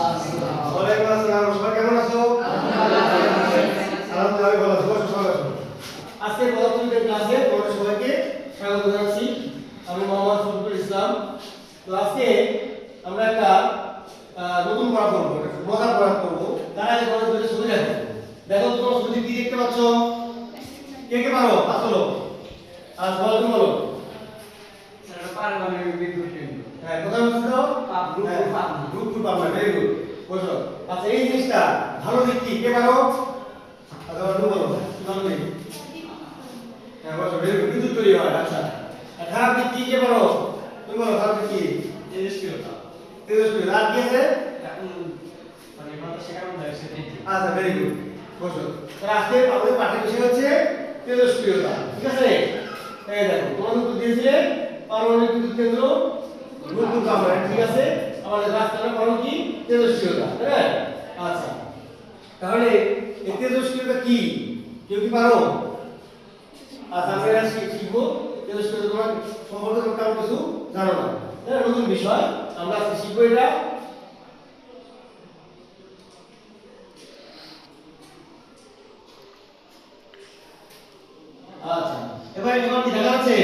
ওয়ালাইকুম আসসালাম। সবাই কেমন আছো? আলহামদুলিল্লাহ ভালো আছি। বসো সবাই বসো। আজকে পদার্থবিজ্ঞান ক্লাসে তোমাদের সবাইকে স্বাগত জানাচ্ছি। আমি মোহাম্মদ শফিকুল ইসলাম। তো আজকে আমরা একটা নতুন পড়া করবো, মজার পড়া করবো। তার আগে তোমাদের দুটো ছবি দেখো। দেখো তোমরা ছবি কি দেখতে পাচ্ছ? কে কে পারো? আসলো আর বলো, তুমি বলো। পারমাণবিক বিদ্যুৎ কেন্দ্র। হ্যাঁ, কোথায় বসছো? গ্রুপ পাবনা। Very good. বসো। আচ্ছা, এই জিনিসটা ভালো দিক কি? কে পারো? আচ্ছা, তুমি বলো। ভালো দিক। হ্যাঁ, বসো। Very good. বিদ্যুৎ তৈরি হয়। আচ্ছা। আর খারাপ দিক কি? কে পারো? তুমি বলো। খারাপ দিক কি? তেজস্ক্রিয়তা। তেজস্ক্রিয়তা। আর কি আছে? এখন মানে বাতাসে কার্বন ডাই অক্সাইড বৃদ্ধি। আচ্ছা, ভেরি গুড। বসো। তাহলে আজকে আমাদের পাঠের বিষয় হচ্ছে তেজস্ক্রিয়তা। ঠিক আছে? এই দেখো, তোমাদের তো দিয়েছিলে পারমাণবিক বিদ্যুৎ কেন্দ্র, গ্রুপ পাবনা। ঠিক আছে? আমাদের রাস্তাটা বলো কি? তেজস্ক্রিয়তা। হ্যাঁ? আচ্ছা। তাহলে এই তেজস্ক্রিয়তা কি? কেউ কি পারো? আচ্ছা, আমরা এটা শিখবো। তেজস্ক্রিয়তা তোমার সম্পর্কে তোমরা তেমন কিছু জানো না। হ্যাঁ, নতুন বিষয়। আমরা আজকে শিখবো এটা। আচ্ছা, এবার কি দেখা যাচ্ছে?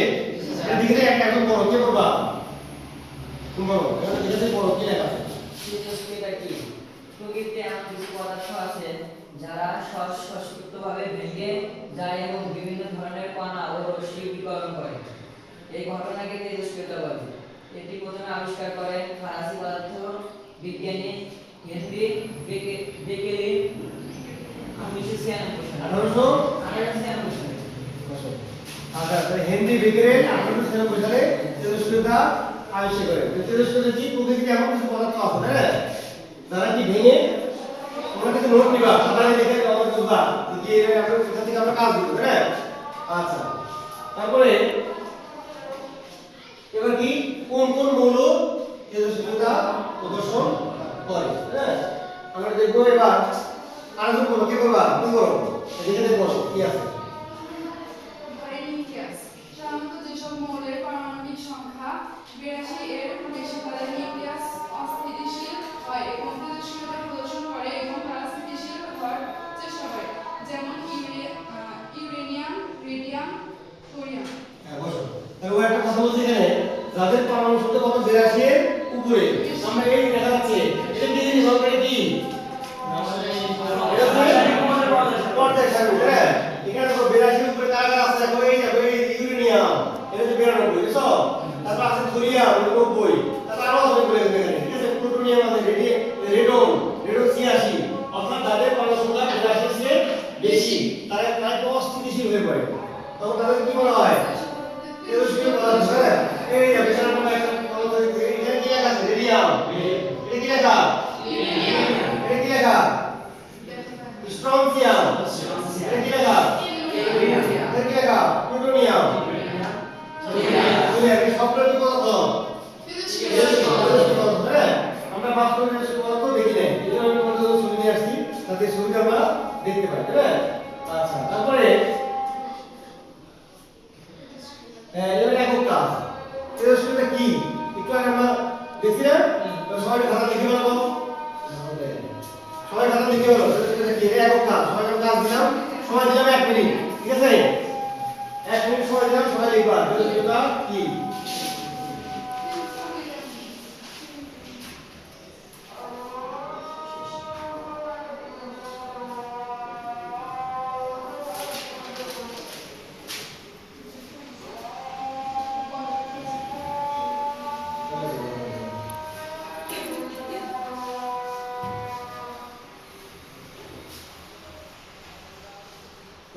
এদিকে একটা একদম বড় কে করবা? তুমি বলো। এটা ঠিক আছে, বড় কি লেখা আছে? তেজস্ক্রিয়তা কি? প্রকৃতিতে এমন কিছু পদার্থ আছে যারা সশক্তিভাবে ভেঙে যায় এবং বিভিন্ন ধরনের কণা ও রশ্মি বিকিরণ করে। এই ঘটনাকে তেজস্ক্রিয়তা বলে। এটি প্রথমে আবিষ্কার করেন ফরাসি পদার্থ বিজ্ঞানী হেনরি বেকেলি 1896 সালে। 1896 সালে। আচ্ছা, হেনরি বেকেরেল 1896 সালে তেজস্ক্রিয়তা আবিষ্কার করেন। তেজস্ক্রিয়তা কি? প্রকৃতিতে এমন কিছু পদার্থ আছে, হ্যাঁ, যারা কি ভেঙে, তোমরা কিছু নোট নিবা, খাতায় লিখে কমেন্ট করবা যে আমরা এখান থেকে আমরা কাজ দিব, হ্যাঁ। আচ্ছা, তারপরে এবার কি কোন কোন মৌল তেজস্ক্রিয়তা প্রদর্শন করে, হ্যাঁ, আমরা দেখবো। এবার আরেকজন বলো, কে বলবা? তুমি বলো। এদিকে দেখো কি আছে। নিউক্লিয়াস সাধারণত যেসব মৌলের পারমাণবিক সংখ্যা 82 এর বেশি তাদের নিউক্লিয়াস অস্থিতিশীল হয় এবং তেজস্ক্রিয়তা প্রদর্শন করে এবং তারা স্থিতিশীল হওয়ার চেষ্টা করে, যেমন ইউরেনিয়াম, রেডিয়াম, থোরিয়াম। হ্যাঁ, বসো। তাহলে ও একটা কথা বলছে এখানে, যাদের পারমাণবিক সংখ্যা কত 82 এর উপরে। আমরা এই দেখা যাচ্ছে এটা কি জিনিস হবে? এটা কি? পর্যায় সারণী, হ্যাঁ। এখানে দেখো 82 এর উপরে কারা কারা আছে? দেখো এই দেখো, এই ইউরেনিয়াম এটা হচ্ছে 92, বুঝছো? তারপর আছে থোরিয়াম 90, তারপর আরো আছে বলে এখানে, ঠিক আছে? প্লুটোনিয়াম আছে, রেডন 86। অর্থাৎ যাদের পারমাণবিক সংখ্যা 82 এর চেয়ে বেশি, তারা অস্থিতিশীল হয়ে পড়ে। তখন তাদের কি বলা হয়? তেজস্ক্রিয় পদার্থ। হ্যাঁ, এই দেখো এখানে আমরা একটা পদার্থ দেখছি। এখানে কি লেখা আছে? রেডিয়াম। এটা কি লেখা? এটা কি লেখা? স্ট্রনসিয়াম। এটা কি লেখা? এটা কি লেখা? প্লুটোনিয়াম। এই সবগুলো কি পদার্থ? তেজস্ক্রিয় পদার্থ। হ্যাঁ, আমরা বাস্তবে তেজস্ক্রিয় পদার্থ দেখি নাই, এই জন্য আমি তোমাদের ছবি নিয়ে আসছি, যাতে ছবিটা আমরা দেখতে পাই, হ্যাঁ। আচ্ছা, তারপরে এবার একক কাজ। তেজস্ক্রিয়তা কি? একটু আগে আমরা দেখছি না? সবাই খাতা লিখে বলো। সবাই খাতা লিখে বলো তেজস্ক্রিয়তা কি? এটা একক কাজ। সবাই কাজ দিলাম, সময় দিলাম 1 মিনিট, ঠিক আছে? 1 মিনিট সময় দিলাম, সবাই লিখবা তেজস্ক্রিয়তা কি।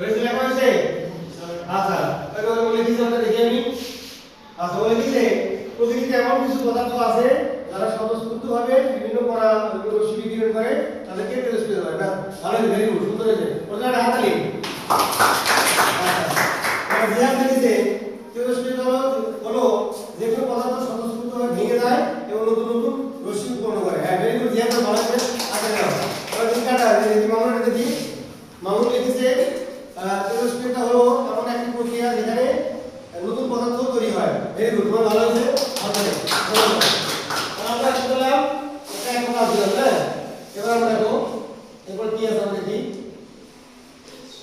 হয়েছে? লেখা হয়েছে? আচ্ছা, তাহলে বলে দিয়েছি, আমরা দেখে আমি। আচ্ছা, বলে দিয়েছে প্রকৃতিতে এমন কিছু পদার্থ আছে যারা স্বতঃস্ফূর্তভাবে বিভিন্ন কণা রশ্মি বিকিরণ করে, তাদেরকে তেজস্ক্রিয়তা বলে। ভালো, ভেরি গুড, সুন্দর হয়েছে। ওটা একটা হাততালি। আচ্ছা, জিহাদ লিখেছে তেজস্ক্রিয়তা হলো যে কোনো পদার্থ স্বতঃস্ফূর্তভাবে ভেঙে যায় এবং নতুন নতুন রশ্মি উৎপন্ন করে। হ্যাঁ, ভেরি গুড, জিহাদ ভালো হয়েছে। আচ্ছা, এবার তুমি কাটা মামুনটা দেখি। মামুন লিখেছে তেজস্ক্রিয়তা হলো এমন একটি প্রক্রিয়া যেখানে নতুন পদার্থ তৈরি হয়। ভেরি গুড, তোমার ভালো হয়েছে। আমরা কি করলাম? একটা একক কাজ দিলাম, হ্যাঁ। এবার আমরা দেখো এরপর কি আছে আমরা দেখি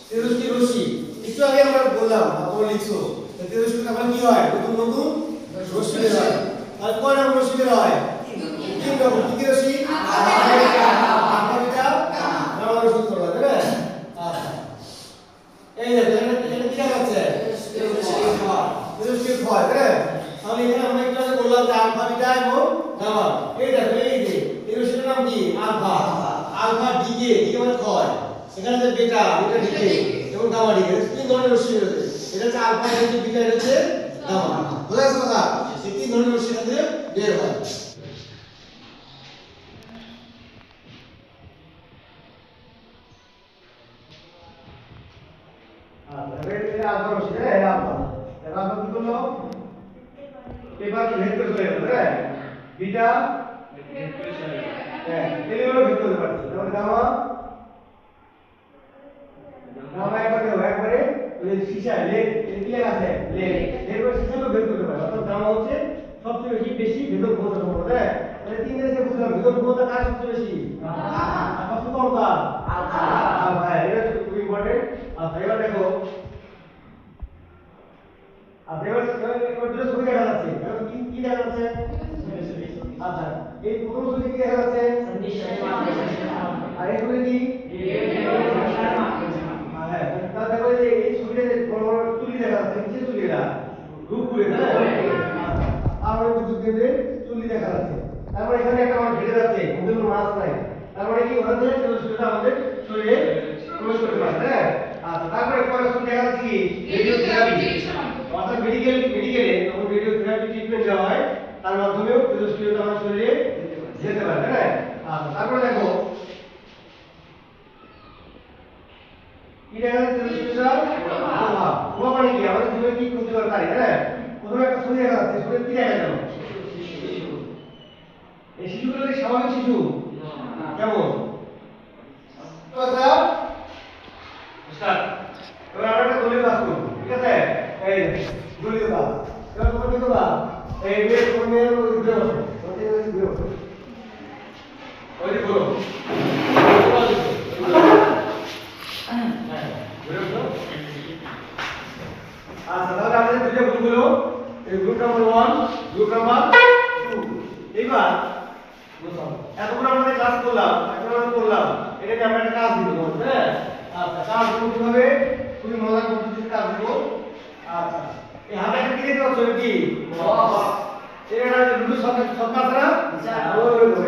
তেজস্ক্রি রশ্মি একটু আগে আমরা বললাম তোমরা লিখছো তেজস্ক্রি তখন কি হয় নতুন নতুন রশ্মি বের হয় আর কয় রকম রশ্মি বের হয় তিন রকম কি রশ্মি আলফা বিটা গামা রশ্মি তোমরা তাই না আচ্ছা এই দেখো এটা কি দেখাচ্ছে তেজস্ক্রি হয় তাই না তাহলে এখানে আমরা একটু আগে বললাম যে আলফা বিটা এবং গামা এই দেখো এই যে এই রশ্মির নাম কি আলফা আলফা ডিকে ডিকে মানে ক্ষয় এখানে যে বেটা বেটা ডিকে এবং গামা ডিকে তিন ধরনের রশ্মি রয়েছে এটা হচ্ছে আলফা এটা হচ্ছে বিটা এটা হচ্ছে গামা বুঝা গেছে কথা এই তিন ধরনের রশ্মি এখান থেকে বের হয় আচ্ছা এটা আলফা রশ্মি এটা আলফা এটা আলফা কি করলো পেপার ভেদ করে চলে গেল তাই বিটা হ্যাঁ এগুলো ভেদ করতে পারছি তাহলে গামা গামা একবারে ওই সীসা লেগ কি আছে লেগ এরপর সীসাগুলো ভেদ করতে পারে অর্থাৎ গামা হচ্ছে সবচেয়ে বেশি ভেদক ক্ষমতা সম্পন্ন তাই তাহলে তিন জিনিসকে বুঝলাম ভেদক ক্ষমতা কার সবচেয়ে বেশি আর সবচেয়ে কম কার আলফা হ্যাঁ এটা খুব ইম্পর্টেন্ট আচ্ছা এবার দেখো আর এবার দুটো ছবি দেখা যাচ্ছে এখন কি দেখা যাচ্ছে আচ্ছা এই প্রথম ছবি কি দেখা যাচ্ছে আর এই ছবি কি হ্যাঁ তাহলে দেখো যে এই ছবিতে বড় বড় তুলি দেখা যাচ্ছে নিচে তুলিরা রূপগুলি না আর ওই বিদ্যুৎ কেন্দ্রে তুলি দেখা যাচ্ছে তারপর এখানে একটা আমার ঘেটে যাচ্ছে ওদের কোনো মাছ নাই তারপরে কি ওখান থেকে তেজস্ক্রিয়তা আমাদের শরীরে প্রবেশ করতে পারে হ্যাঁ আচ্ছা তারপরে পরে ছবি দেখা যাচ্ছে কি রেডিওথেরাপি অর্থাৎ মেডিকেলে যখন রেডিওথেরাপি ট্রিটমেন্ট দেওয়া হয় তার মাধ্যমেও তেজস্ক্রিয়তা আমার শরীরে যেতে পারে তাই না আচ্ছা তারপরে দেখো কি দেখা যাচ্ছে তেজস্ক্রিয়তা প্রভাব মানে কি আমাদের জীবনে কি ক্ষতিকর কারী তাই না প্রথমে একটা ছবি দেখা যাচ্ছে ছবিতে কি দেখা গেল এই শিশুগুলো কি স্বাভাবিক শিশু কেমন কথা স্টার্ট এবার আমরা একটা দলীয় কাজ করব ঠিক আছে এই দলীয় কাজ এবার তোমরা কি করবা এই বেশ কোণে ঘুরে বসো ঘুরে বসো ওই যে বলো আচ্ছা তাহলে আমাদের দুটো গ্রুপ হলো এই গ্রুপ নাম্বার 1 গ্রুপ নাম্বার 2 এবার এতক্ষণ আমরা ক্লাস করলাম এখন আমরা করলাম এটা নিয়ে আমরা একটা কাজ দিব হ্যাঁ আচ্ছা কাজ দিব কিভাবে খুবই মজার পদ্ধতিতে কাজ দিব আচ্ছা এই হাতে একটা কি দেখতে পাচ্ছ কি এটা লুডু সব কাজ না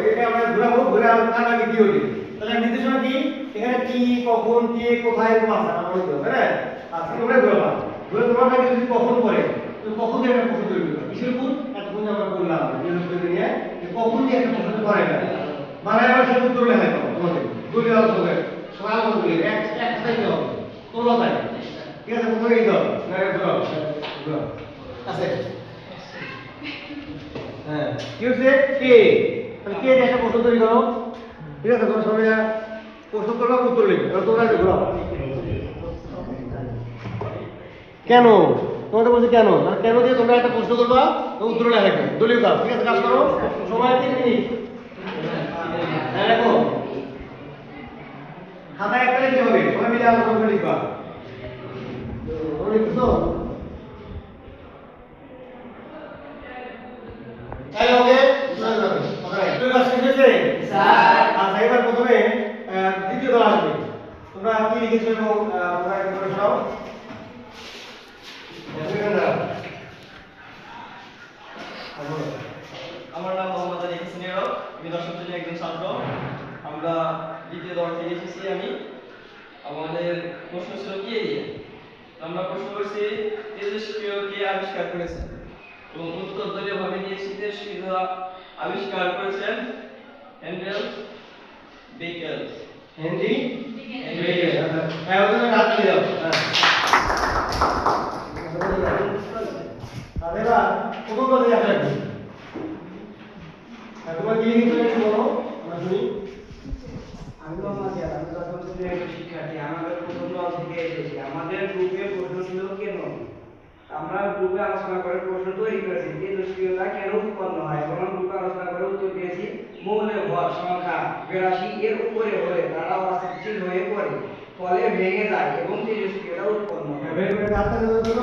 এটা আমরা ঘুরাবো ঘুরে আমরা কার আগে কি হবে তাহলে নির্দেশনা কি এখানে কি কখন কে কোথায় এরকম আছে আমরা বলতে হবে হ্যাঁ আচ্ছা তোমরা ঘুরাবা ঘুরে তোমার কাছে যদি কখন পড়ে তো কখন দিয়ে একটা প্রশ্ন তৈরি করবে কিসের উপর এতক্ষণ আমরা বললাম নিয়ে কখন দিয়ে একটা প্রশ্ন করে না মানে আবার সে উত্তর লেখা তোমাদের দুই আলোচনা সবাই আলোচনা করি এক কথাই কি হবে তোমরা তাই ঠিক আছে প্রথমে এই দাও না ঘুরাও আছে হ্যাঁ কি হচ্ছে কে তাহলে কে দিয়ে একটা প্রশ্ন তৈরি করো ঠিক আছে তোমরা সবাই প্রশ্ন করবা উত্তর লিখবে তাহলে তোমরা ঘুরাও কেন তোমাদের বলছে কেন মানে কেন দিয়ে তোমরা একটা প্রশ্ন করবা উত্তর লেখা দলীয় কাজ ঠিক আছে কাজ করো সময় 3 মিনিট হ্যাঁ দেখো খাতায় একটা লিখতে হবে সবাই মিলে আলোচনা করে লিখবা তোমরা লিখছো তাই ওকে তুই কাজ শিখেছে স্যার আচ্ছা এবার প্রথমে দ্বিতীয় দল আসবে তোমরা কি লিখেছো এবং তোমরা একটু করে শোনাও আমার নাম মোহাম্মদ আলী হোসেন আমি দশম শ্রেণীর একজন ছাত্র আমরা দ্বিতীয় দল থেকে এসেছি আমি আমাদের প্রশ্ন ছিল কে দিয়ে আমরা প্রশ্ন করছি তেজস্ক্রিয় কে আবিষ্কার করেছেন এবং উত্তর দলীয় ভাবে দিয়েছি তেজস্ক্রিয় আবিষ্কার করেছেন হেনরি বেকেল হেনরি বেকেল হ্যাঁ ওখানে রাত দিয়ে দাও এবার প্রথম কথা দেখা যাবে তোমার কি লিখেছো একটু বলো আমরা শুনি আমি মোহাম্মদ জিয়াদ আমি দশম শ্রেণীর একজন শিক্ষার্থী আমাদের প্রথম দল থেকে এসেছি আমাদের গ্রুপে প্রশ্ন ছিল কেন আমরা গ্রুপে আলোচনা করে প্রশ্ন তৈরি করেছি তেজস্ক্রিয়তা কেন উৎপন্ন হয় এবং গ্রুপে আলোচনা করে উত্তর দিয়েছি মৌলের ভর সংখ্যা 82 এর উপরে হলে তারা অস্থিতিশীল হয়ে পড়ে ফলে ভেঙে যায় এবং তেজস্ক্রিয়তা উৎপন্ন হয়। ভেরি গুড আনসার দেওয়ার জন্য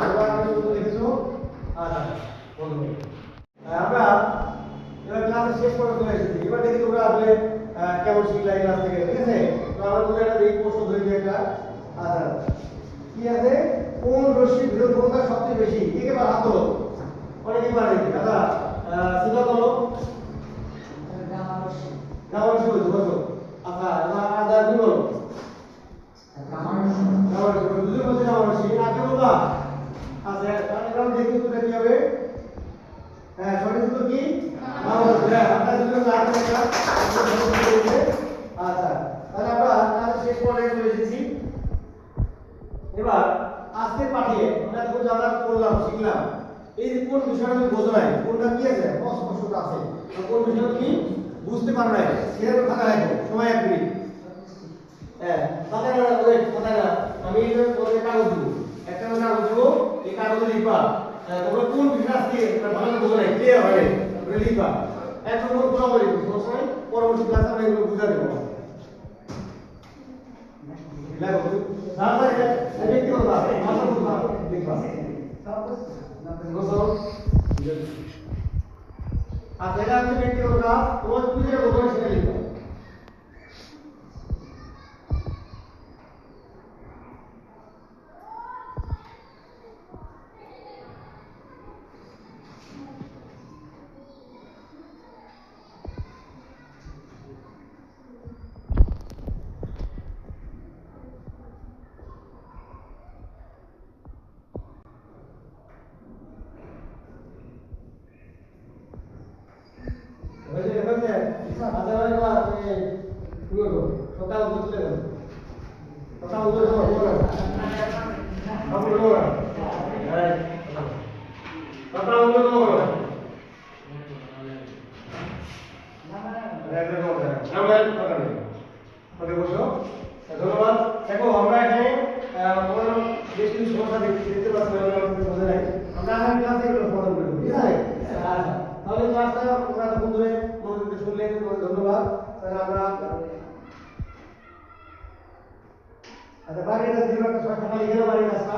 তোমরা শুধু লিখেছো আচ্ছা বলুন আমরা এবার ক্লাসের শেষ পর্যন্ত চলে এসেছি এবার দেখি তোমরা আসলে কেমন শিখলা এই ক্লাস থেকে ঠিক আছে তো আমরা তোমরা একটা দেখি প্রশ্ন ধরে দিই একটা আচ্ছা কি আছে কোন রশ্মি বিরোধ ক্ষমতা সবচেয়ে বেশি একে বার হাত তোলো অনেকে পারে দাদা সিধা তোলো গামা রশ্মি বলছো বলছো আচ্ছা এবার আদা কি বলো গামা রশ্মি দুজন বলছে গামা রশ্মি আগে বলবা আচ্ছা তাহলে দেখি উত্তরটা কি হবে হ্যাঁ সঠিক উত্তর কি গামা রশ্মি হ্যাঁ আপনারা দুজন লাইক করে আচ্ছা তাহলে আমরা ক্লাসের শেষ পর্যায়ে চলে এসেছি এবার আজকের পাঠে আমরা যখন যা করলাম শিখলাম এই যে কোন বিষয়টা তুমি বোঝো নাই কোনটা কি আছে অস্পষ্টতা আছে কোন বিষয়টা তুমি বুঝতে পারো নাই সেটা খাতা রাখো সময় 1 মিনিট হ্যাঁ খাতা না ওই খাতা না আমি এই তোমাদের কাগজ দিব একটা কাগজ দিব এই কাগজে লিখবা তোমরা কোন বিষয় আজকে ভালো করে বোঝো নাই ক্লিয়ার হয় তোমরা লিখবা একদম পুরো লিখো সমস্যা নাই পরবর্তী ক্লাসে আমরা এগুলো বুঝা দেবো লাগো তারপরে ব্যক্তিগত ভাবে মাত্র লিখবা আর যেটা হচ্ছে ব্যক্তিগত কাজ তোমার তুমি যেটা বোঝো সেটা লিখবা ধন্যবাদ দেখো আমরা এখানে বেশ কিছু সমস্যা দেখতে পাচ্ছি আমরা আগামী ক্লাসে এগুলো সমাধান করবো ঠিক আছে তাহলে ক্লাসটা তোমরা তখন ধরে মনোযোগ দিয়ে শুনলেন ধন্যবাদ তাহলে আমরা আচ্ছা বাড়ির কাছে একটা সংখ্যা লিখে দাও বাড়ির কাজটা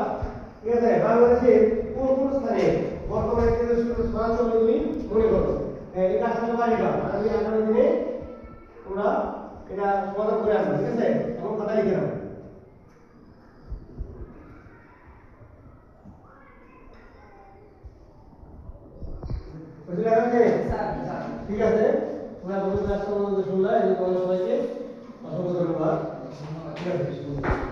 ঠিক আছে বাংলাদেশে কোন কোন স্থানে বর্তমানে তেজস্ক্রিয় ছড়াছড়ি তুমি মনে করো এই কাজটা বাড়িটা আমি আগামী দিনে তোমরা এটা সমাধান করে আসবে ঠিক আছে এবং খাতা লিখে নাও ঠিক আছে তোমরা বন্ধু ক্লাসটা শুনলা এই সবাইকে অসংখ্য ধন্যবাদ ঠিক আছে